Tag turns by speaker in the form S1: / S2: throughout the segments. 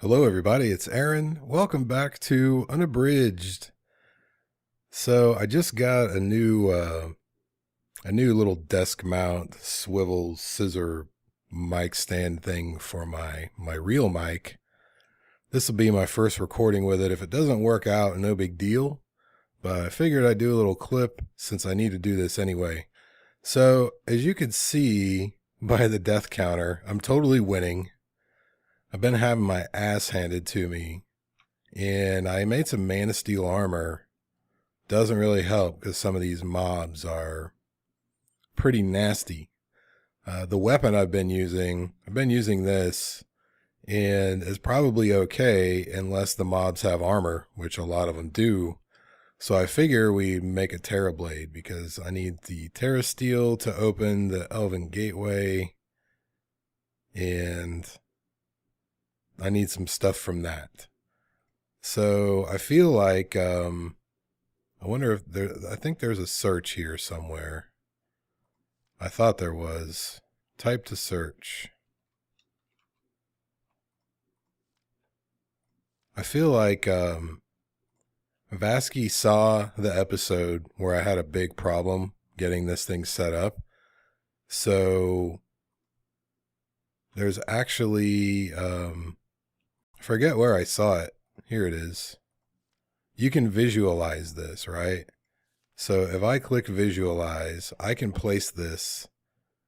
S1: Hello everybody, it's Aaron. Welcome back to Unabridged. So I just got a new little desk mount swivel scissor mic stand thing for my real mic. This will be my first recording with it. If it doesn't work out, no big deal. But I figured I'd do a little clip since I need to do this anyway. So as you can see by the death counter, I'm totally winning. I've been having my ass handed to me, and I made some Man of Steel armor. Doesn't really help because some of these mobs are pretty nasty. The weapon I've been using this, and it's probably okay unless the mobs have armor, which a lot of them do. So I figure we make a terrablade because I need the terra steel to open the elven gateway, and I need some stuff from that. So I feel like, I wonder if I think there's a search here somewhere. I thought there was. Type to search. I feel like, Vasky saw the episode where I had a big problem getting this thing set up. So there's actually, I forget where I saw it. Here it is. You can visualize this, right? So if I click visualize, I can place this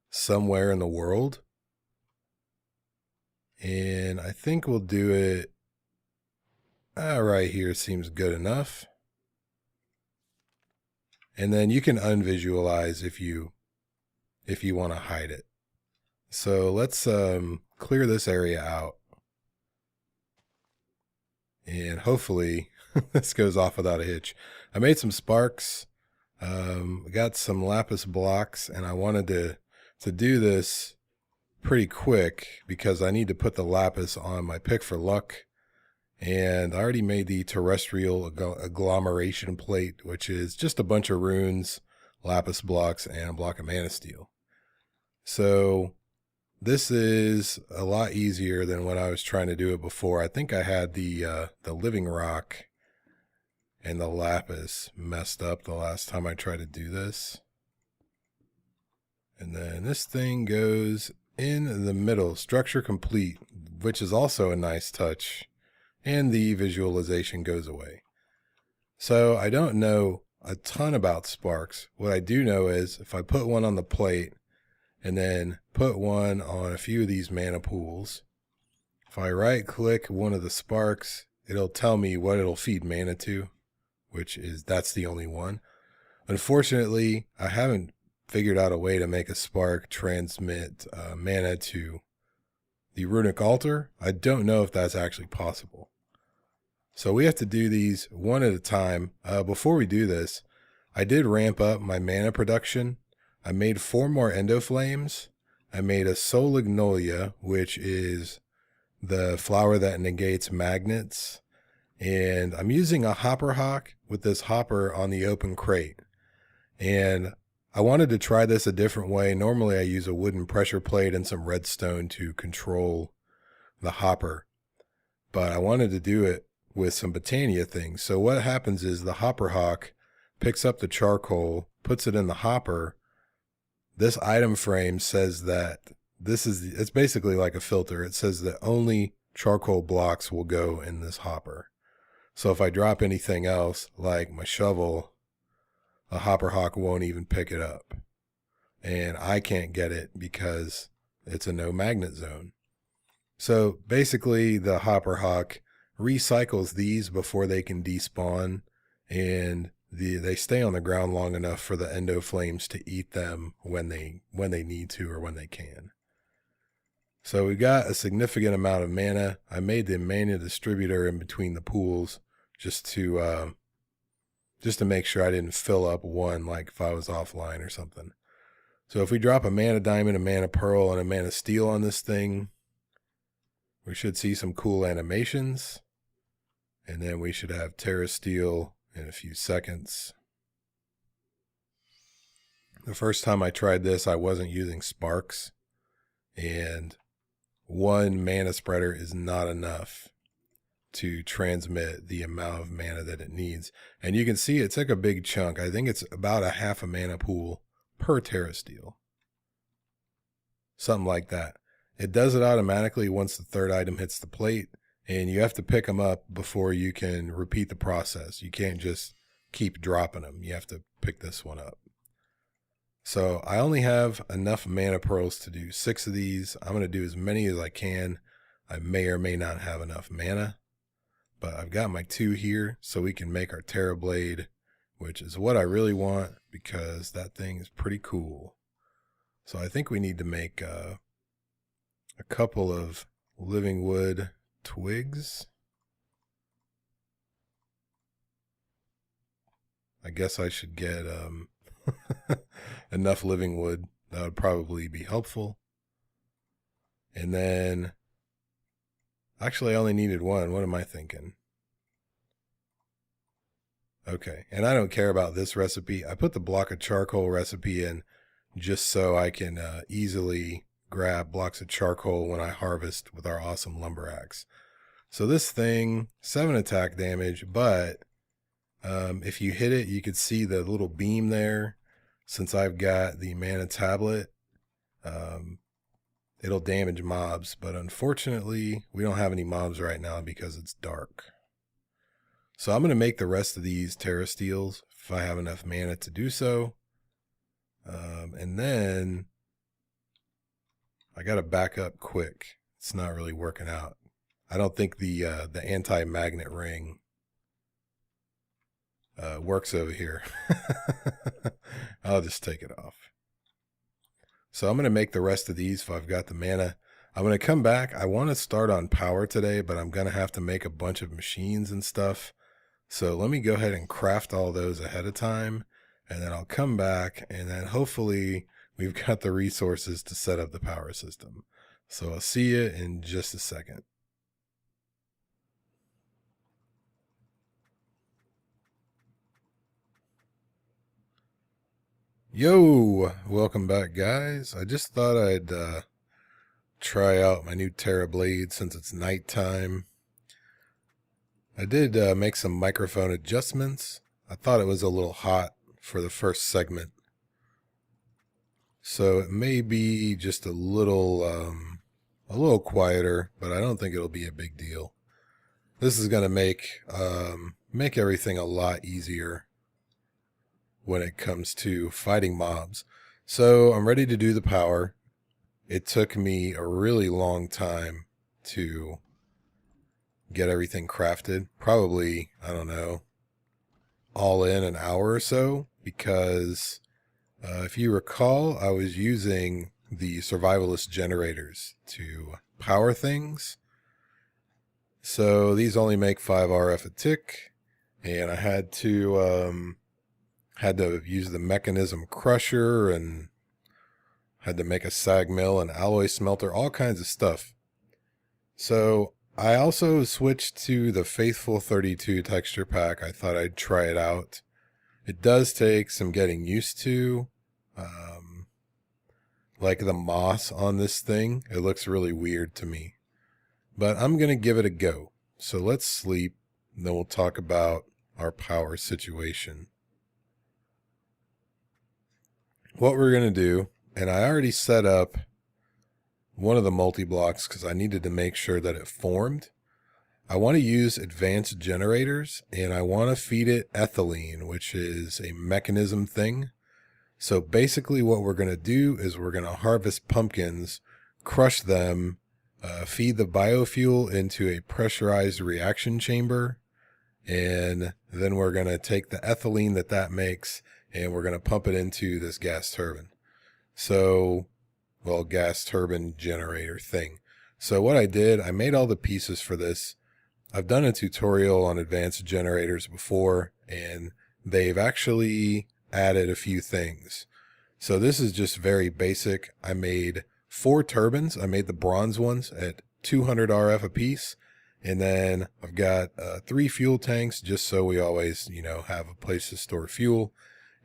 S1: somewhere in the world. And I think we'll do it right here seems good enough. And then you can unvisualize if you want to hide it. So let's clear this area out. And hopefully this goes off without a hitch. I made some sparks, got some lapis blocks, and I wanted to do this pretty quick because I need to put the lapis on my pick for luck. And I already made the terrestrial agglomeration plate, which is just a bunch of runes, lapis blocks, and a block of mana steel. So this is a lot easier than when I was trying to do it before. I think I had the living rock and the lapis messed up the last time I tried to do this. And then this thing goes in the middle, structure complete, which is also a nice touch. And the visualization goes away. So I don't know a ton about sparks. What I do know is if I put one on the plate and then put one on a few of these mana pools, if I right click one of the sparks, it'll tell me what it'll feed mana to, that's the only one. Unfortunately, I haven't figured out a way to make a spark transmit mana to the runic altar. I don't know if that's actually possible. So we have to do these one at a time. Before we do this, I did ramp up my mana production. I made 4 more endoflames. I made a solignolia, which is the flower that negates magnets. And I'm using a hopper hawk with this hopper on the open crate. And I wanted to try this a different way. Normally I use a wooden pressure plate and some redstone to control the hopper. But I wanted to do it with some Botania things. So what happens is the hopper hawk picks up the charcoal, puts it in the hopper. This item frame says that it's basically like a filter. It says that only charcoal blocks will go in this hopper. So if I drop anything else, like my shovel, a hopper hawk won't even pick it up. And I can't get it because it's a no magnet zone. So basically the hopper hawk recycles these before they can despawn, and they stay on the ground long enough for the endoflames to eat them when they need to or when they can. So we got a significant amount of mana. I made the mana distributor in between the pools just to make sure I didn't fill up one like if I was offline or something. So if we drop a mana diamond, a mana pearl, and a mana steel on this thing, we should see some cool animations. And then we should have terra steel in a few seconds. The first time I tried this, I wasn't using sparks. And 1 mana spreader is not enough. to transmit the amount of mana that it needs. And you can see it took a big chunk. I think it's about a half a mana pool per terrasteel. Something like that. It does it automatically once the third item hits the plate, and you have to pick them up before you can repeat the process. You can't just keep dropping them. You have to pick this one up. So I only have enough mana pearls to do 6 of these. I'm going to do as many as I can. I may or may not have enough mana, but I've got my 2 here so we can make our terrablade, which is what I really want because that thing is pretty cool. So I think we need to make a couple of living wood twigs. I guess I should get enough living wood. That would probably be helpful. And then, actually I only needed 1. What am I thinking? Okay, and I don't care about this recipe. I put the block of charcoal recipe in just so I can easily grab blocks of charcoal when I harvest with our awesome lumber axe. So this thing, 7 attack damage, but if you hit it, you could see the little beam there. Since I've got the mana tablet, it'll damage mobs, but unfortunately we don't have any mobs right now because it's dark. So I'm going to make the rest of these terrasteels if I have enough mana to do so. And then I got to back up quick. It's not really working out. I don't think the anti-magnet ring works over here. I'll just take it off. So I'm going to make the rest of these if I've got the mana. I'm going to come back. I want to start on power today, but I'm going to have to make a bunch of machines and stuff. So let me go ahead and craft all those ahead of time, and then I'll come back, and then hopefully we've got the resources to set up the power system. So I'll see you in just a second. Yo, welcome back guys. I just thought I'd try out my new terrablade since it's nighttime. I did make some microphone adjustments. I thought it was a little hot for the first segment, so it may be just a little quieter, but I don't think it'll be a big deal. This is going to make everything a lot easier when it comes to fighting mobs. So I'm ready to do the power. It took me a really long time to get everything crafted. Probably, I don't know, all in an hour or so, because if you recall, I was using the survivalist generators to power things. So these only make 5 RF a tick, and I had to use the mechanism crusher and had to make a sag mill and alloy smelter, all kinds of stuff. So I also switched to the Faithful 32 texture pack. I thought I'd try it out. It does take some getting used to. Like the moss on this thing, it looks really weird to me. But I'm going to give it a go. So let's sleep, and then we'll talk about our power situation. What we're going to do, and I already set up one of the multi-blocks because I needed to make sure that it formed. I want to use advanced generators, and I want to feed it ethylene, which is a mechanism thing. So basically what we're going to do is we're going to harvest pumpkins, crush them, feed the biofuel into a pressurized reaction chamber, and then we're going to take the ethylene that makes, and we're going to pump it into this gas turbine. So, well, gas turbine generator thing. So what I did, I made all the pieces for this. I've done a tutorial on advanced generators before, and they've actually added a few things. So this is just very basic. I made 4 turbines. I made the bronze ones at 200 RF a piece. And then I've got 3 fuel tanks, just so we always, have a place to store fuel.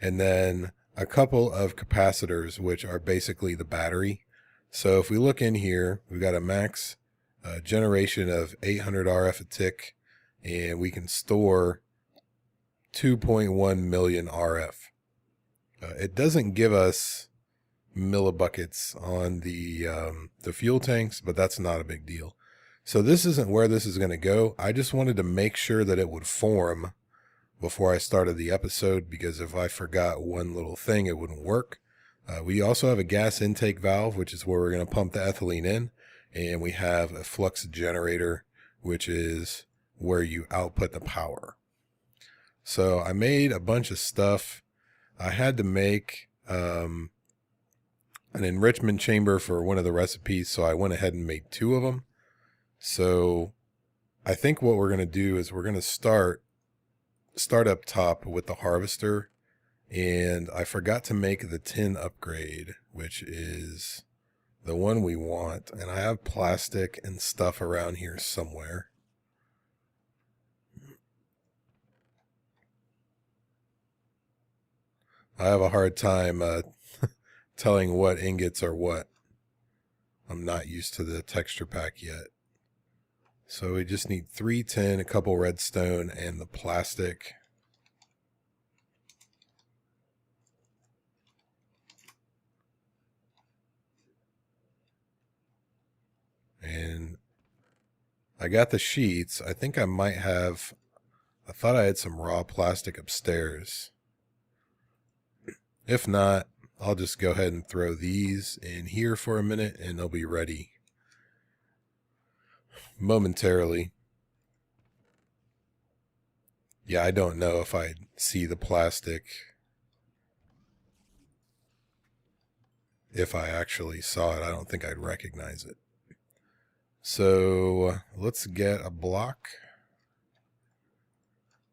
S1: And then a couple of capacitors, which are basically the battery. So if we look in here, we've got a max generation of 800 RF a tick. and we can store 2.1 million RF. It doesn't give us millibuckets on the fuel tanks, but that's not a big deal. So this isn't where this is going to go. I just wanted to make sure that it would form before I started the episode, because if I forgot one little thing, it wouldn't work. We also have a gas intake valve, which is where we're going to pump the ethylene in. And we have a flux generator, which is where you output the power. So I made a bunch of stuff. I had to make an enrichment chamber for one of the recipes, so I went ahead and made 2 of them. So I think what we're going to do is we're going to start up top with the harvester. And I forgot to make the tin upgrade, which is the one we want. And I have plastic and stuff around here somewhere. I have a hard time telling what ingots are what. I'm not used to the texture pack yet. So we just need 3 tin, a couple redstone, and the plastic. And I got the sheets. I think I might have, I thought I had some raw plastic upstairs. If not, I'll just go ahead and throw these in here for a minute and they'll be ready momentarily. Yeah, I don't know if I see the plastic. If I actually saw it, I don't think I'd recognize it. So let's get a block.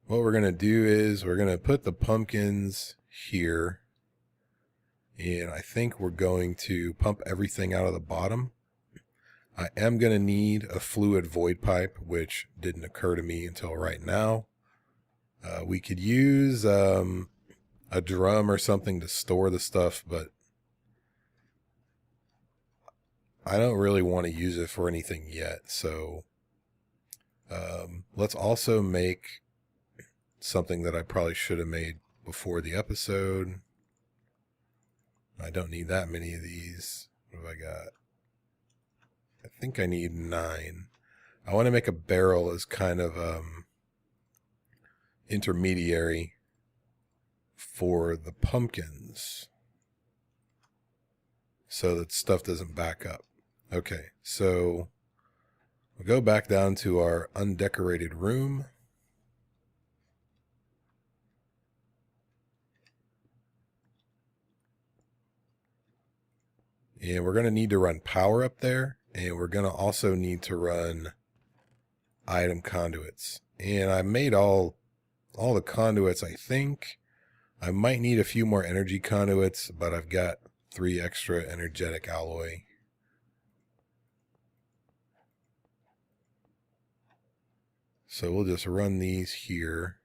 S1: What we're going to do is we're going to put the pumpkins here. And I think we're going to pump everything out of the bottom. I am going to need a fluid void pipe, which didn't occur to me until right now. We could use a drum or something to store the stuff, but I don't really want to use it for anything yet. So let's also make something that I probably should have made before the episode. I don't need that many of these. What have I got? I think I need 9. I want to make a barrel as kind of intermediary for the pumpkins so that stuff doesn't back up. Okay, so we'll go back down to our undecorated room. And we're going to need to run power up there. And we're going to also need to run item conduits. And I made all the conduits, I think. I might need a few more energy conduits, but I've got 3 extra energetic alloy. So we'll just run these here.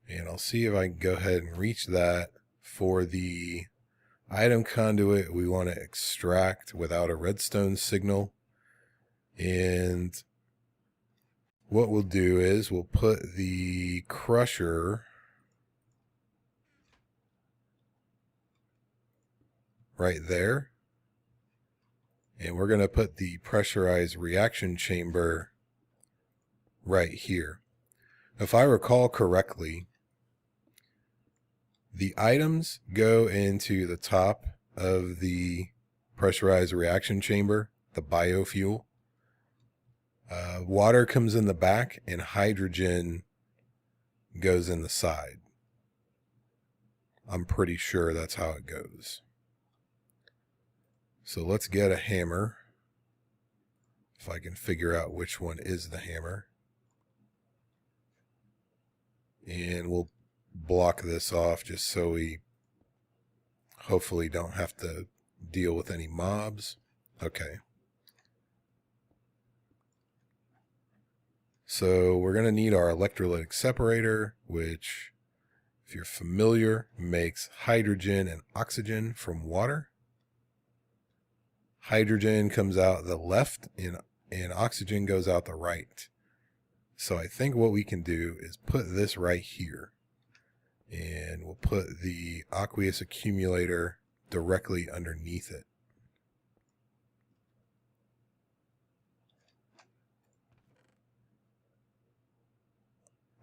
S1: And I'll see if I can go ahead and reach that. For the item conduit, we want to extract without a redstone signal. And what we'll do is we'll put the crusher right there. And we're going to put the pressurized reaction chamber right here. If I recall correctly, the items go into the top of the pressurized reaction chamber, the biofuel. Water comes in the back and hydrogen goes in the side. I'm pretty sure that's how it goes. So let's get a hammer. If I can figure out which one is the hammer. And we'll block this off just so we hopefully don't have to deal with any mobs. Okay. So we're going to need our electrolytic separator, which, if you're familiar, makes hydrogen and oxygen from water. Hydrogen comes out the left and and oxygen goes out the right. So I think what we can do is put this right here, and we'll put the aqueous accumulator directly underneath it.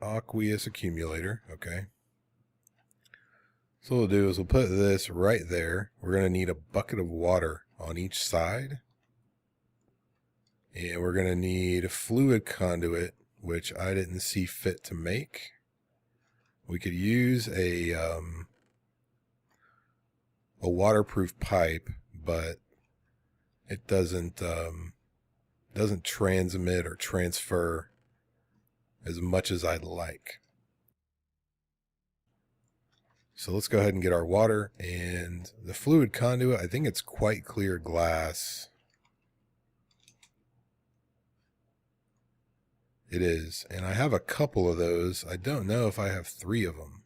S1: Aqueous accumulator, okay. So what we'll do is we'll put this right there. We're going to need a bucket of water on each side. And we're going to need a fluid conduit, which I didn't see fit to make. We could use a waterproof pipe, but it doesn't transmit or transfer as much as I'd like. So let's go ahead and get our water, and the fluid conduit, I think it's quite clear glass. It is, and I have a couple of those. I don't know if I have 3 of them.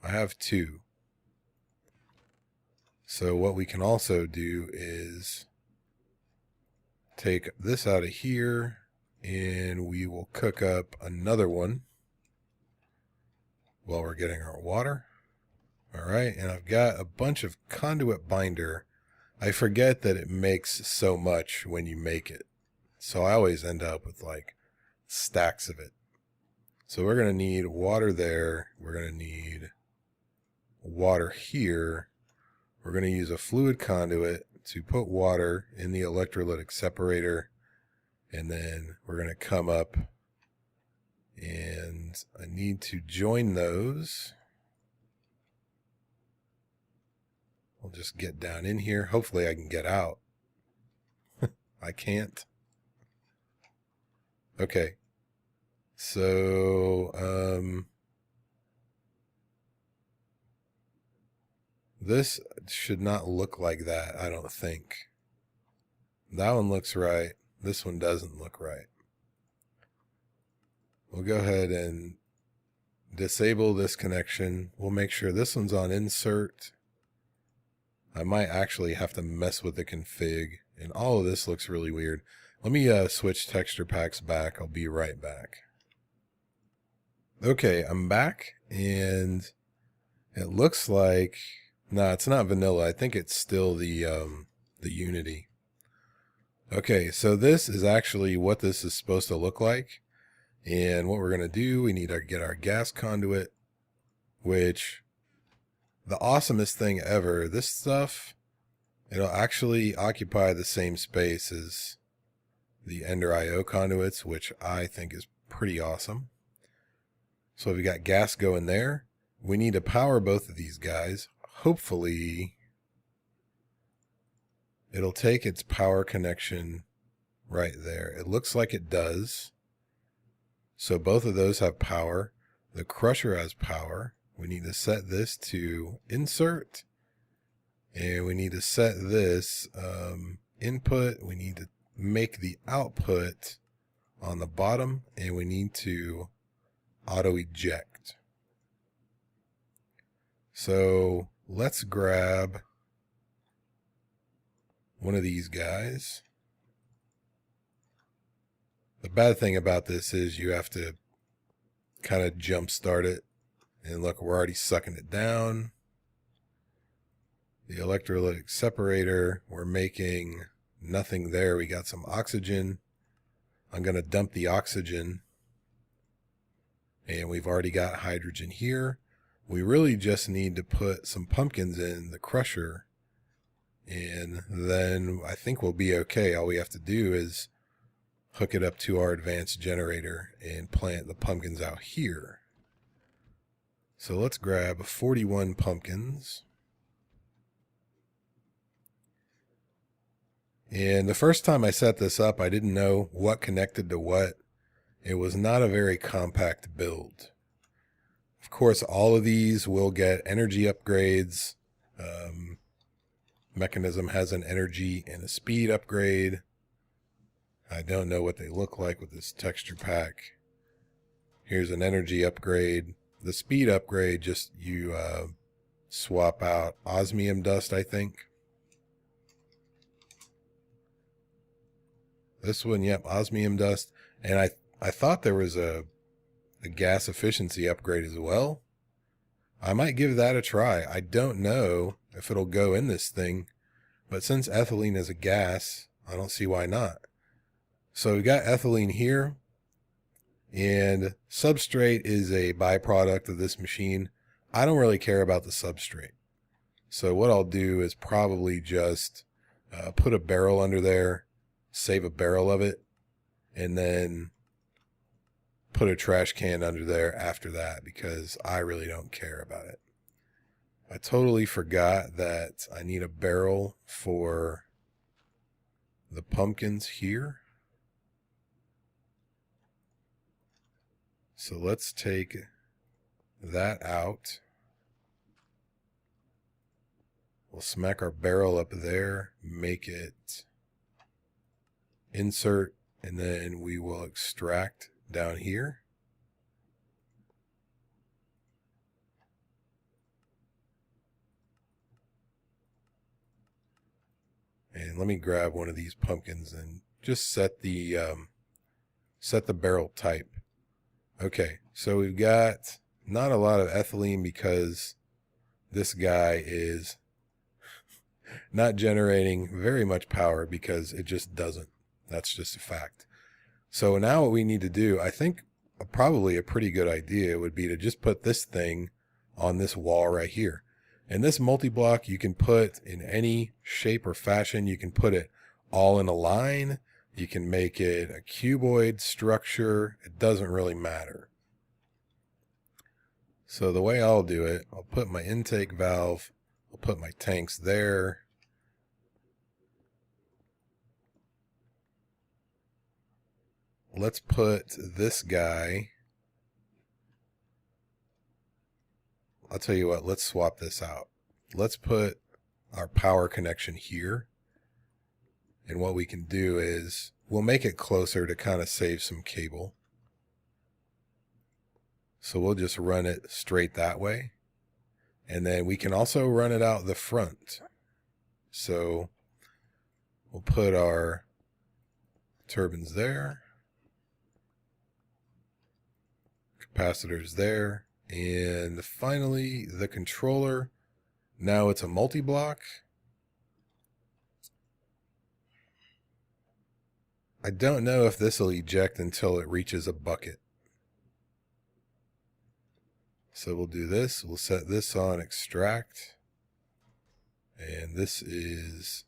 S1: I have 2. So what we can also do is take this out of here, and we will cook up another one while we're getting our water. Alright, and I've got a bunch of conduit binder. I forget that it makes so much when you make it, so I always end up with like stacks of it. So we're going to need water there, we're going to need water here. We're going to use a fluid conduit to put water in the electrolytic separator, and then we're going to come up, and I need to join those. I'll just get down in here. Hopefully I can get out. I can't. Okay. So, this should not look like that, I don't think. That one looks right. This one doesn't look right. We'll go ahead and disable this connection. We'll make sure this one's on insert. I might actually have to mess with the config, and all of this looks really weird. Let me switch texture packs back. I'll be right back. Okay, I'm back, and it looks like, nah, it's not vanilla. I think it's still the Unity. Okay, so this is actually what this is supposed to look like. And what we're going to do, we need to get our gas conduit, which, the awesomest thing ever, this stuff, it'll actually occupy the same space as the Ender IO conduits, which I think is pretty awesome. So we got gas going there. We need to power both of these guys. Hopefully, it'll take its power connection right there. It looks like it does. So both of those have power. The crusher has power. We need to set this to insert. And we need to set this input. We need to make the output on the bottom. And we need to auto eject. So let's grab one of these guys. The bad thing about this is you have to kind of jump start it. And look, we're already sucking it down. The electrolytic separator, we're making nothing there. We got some oxygen. I'm going to dump the oxygen. And we've already got hydrogen here. We really just need to put some pumpkins in the crusher. And then I think we'll be okay. All we have to do is hook it up to our advanced generator and plant the pumpkins out here. So let's grab 41 pumpkins. And the first time I set this up, I didn't know what connected to what. It was not a very compact build. Of course, all of these will get energy upgrades. Mechanism has an energy and a speed upgrade. I don't know what they look like with this texture pack. Here's an energy upgrade. The speed upgrade, just you swap out osmium dust, I think. This one, yep, osmium dust. And I thought there was a gas efficiency upgrade as well. I might give that a try. I don't know if it'll go in this thing, but since ethylene is a gas, I don't see why not. So we got ethylene here, and substrate is a byproduct of this machine. I don't really care about the substrate. So what I'll do is probably just put a barrel under there, save a barrel of it, and then put a trash can under there after that, because I really don't care about it. I totally forgot that I need a barrel for the pumpkins here. So let's take that out. We'll smack our barrel up there, make it insert, and then we will extract down here. And let me grab one of these pumpkins and just set the barrel type. Okay, so we've got not a lot of ethylene because this guy is not generating very much power because it just doesn't. That's just a fact. So now what we need to do, I think probably a pretty good idea would be to just put this thing on this wall right here. And this multi-block you can put in any shape or fashion. You can put it all in a line. You can make it a cuboid structure. It doesn't really matter. So the way I'll do it, I'll put my intake valve, I'll put my tanks there. Let's put this guy, I'll tell you what, let's swap this out. Let's put our power connection here. And what we can do is we'll make it closer to kind of save some cable. So we'll just run it straight that way. And then we can also run it out the front. So we'll put our turbines there. Capacitors there. And finally, the controller. Now it's a multi-block. I don't know if this will eject until it reaches a bucket. So we'll do this. We'll set this on extract. And this is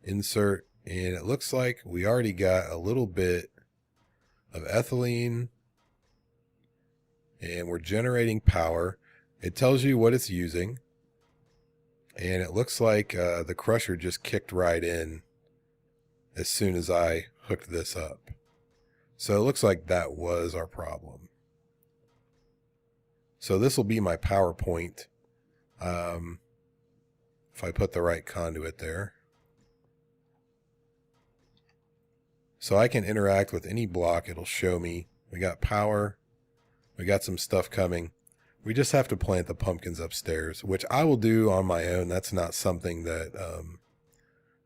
S1: insert. And it looks like we already got a little bit of ethylene. And we're generating power. It tells you what it's using. And it looks like the crusher just kicked right in as soon as I hooked this up. So it looks like that was our problem. So this will be my power point. If I put the right conduit there. So I can interact with any block. It'll show me we got power. We got some stuff coming. We just have to plant the pumpkins upstairs, which I will do on my own. That's not something that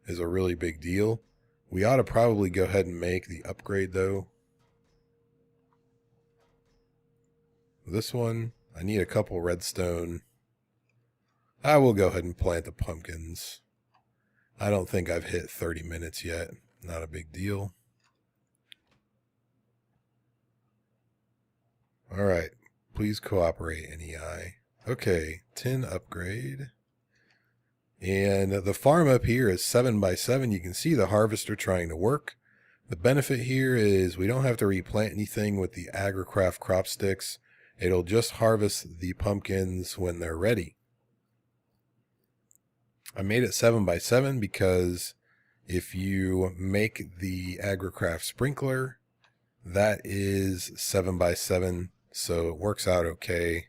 S1: is a really big deal. We ought to probably go ahead and make the upgrade though. This one, I need a couple redstone. I will go ahead and plant the pumpkins. I don't think I've hit 30 minutes yet. Not a big deal. All right, please cooperate, NEI. Okay, 10 upgrade. And the farm up here is 7x7. You can see the harvester trying to work. The benefit here is we don't have to replant anything with the AgriCraft crop sticks. It'll just harvest the pumpkins when they're ready. I made it 7x7 because if you make the AgriCraft sprinkler, that is 7x7. So it works out okay.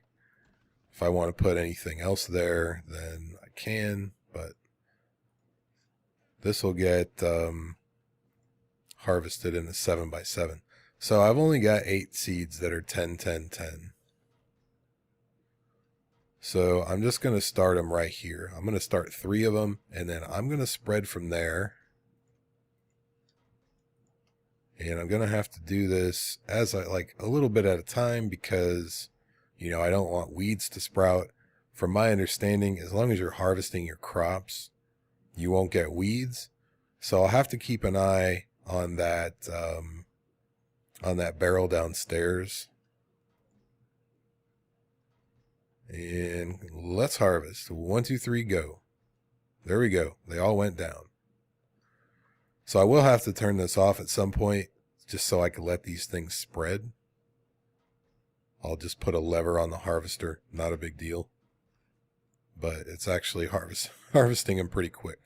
S1: If I want to put anything else there, then I can, but this will get harvested in a 7x7. So I've only got 8 seeds that are 10, 10, 10. So I'm just going to start them right here. I'm going to start 3 of them, and then I'm going to spread from there. And I'm going to have to do this as a little bit at a time because, I don't want weeds to sprout. From my understanding, as long as you're harvesting your crops, you won't get weeds. So I'll have to keep an eye on that barrel downstairs. And let's harvest. 1, 2, 3, go. There we go. They all went down. So I will have to turn this off at some point just so I can let these things spread. I'll just put a lever on the harvester. Not a big deal. But it's actually harvesting them pretty quick.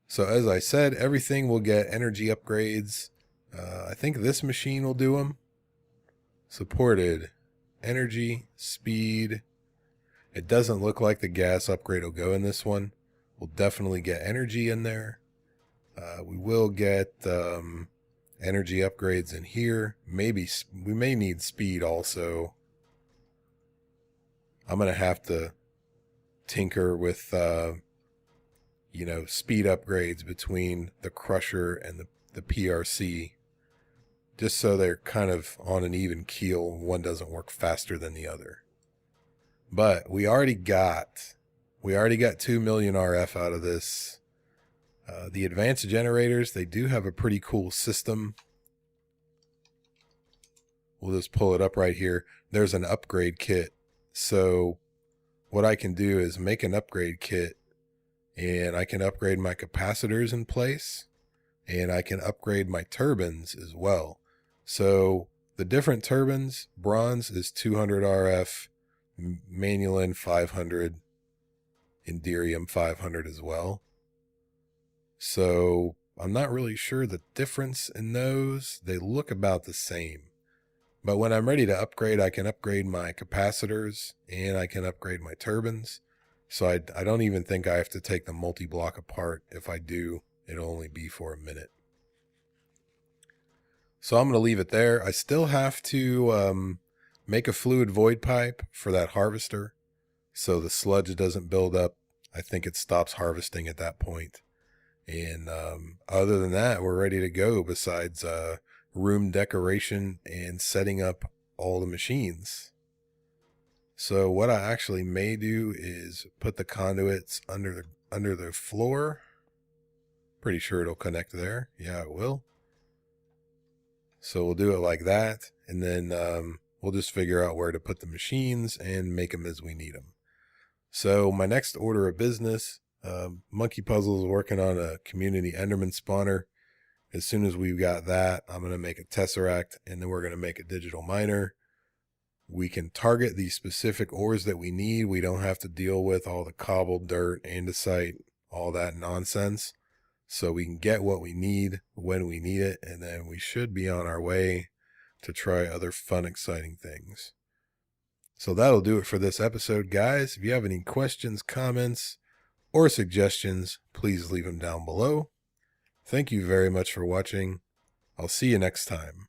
S1: So as I said, everything will get energy upgrades. I think this machine will do them. Supported. Energy, speed. It doesn't look like the gas upgrade will go in this one. We'll definitely get energy in there. We will get energy upgrades in here. Maybe we may need speed also. I'm going to have to tinker with, speed upgrades between the crusher and the PRC. Just so they're kind of on an even keel. One doesn't work faster than the other. But we already got 2 million RF out of this. The advanced generators, they do have a pretty cool system. We'll just pull it up right here. There's an upgrade kit. So what I can do is make an upgrade kit, and I can upgrade my capacitors in place, and I can upgrade my turbines as well. So the different turbines, bronze is 200 RF, Manulin 500, Inderium 500 as well. So I'm not really sure the difference in those. They look about the same. But when I'm ready to upgrade, I can upgrade my capacitors and I can upgrade my turbines. So I don't even think I have to take the multi-block apart. If I do, it'll only be for a minute. So I'm going to leave it there. I still have to make a fluid void pipe for that harvester so the sludge doesn't build up. I think it stops harvesting at that point. And other than that, we're ready to go besides room decoration and setting up all the machines. So what I actually may do is put the conduits under the floor. Pretty sure it'll connect there. Yeah, it will. So we'll do it like that, and then we'll just figure out where to put the machines and make them as we need them. So my next order of business, Monkey Puzzle is working on a community Enderman spawner. As soon as we've got that, I'm going to make a Tesseract, and then we're going to make a digital miner. We can target the specific ores that we need. We don't have to deal with all the cobbled dirt, andesite, all that nonsense. So we can get what we need when we need it, and then we should be on our way to try other fun, exciting things. So that'll do it for this episode, guys. If you have any questions, comments, or suggestions, please leave them down below. Thank you very much for watching. I'll see you next time.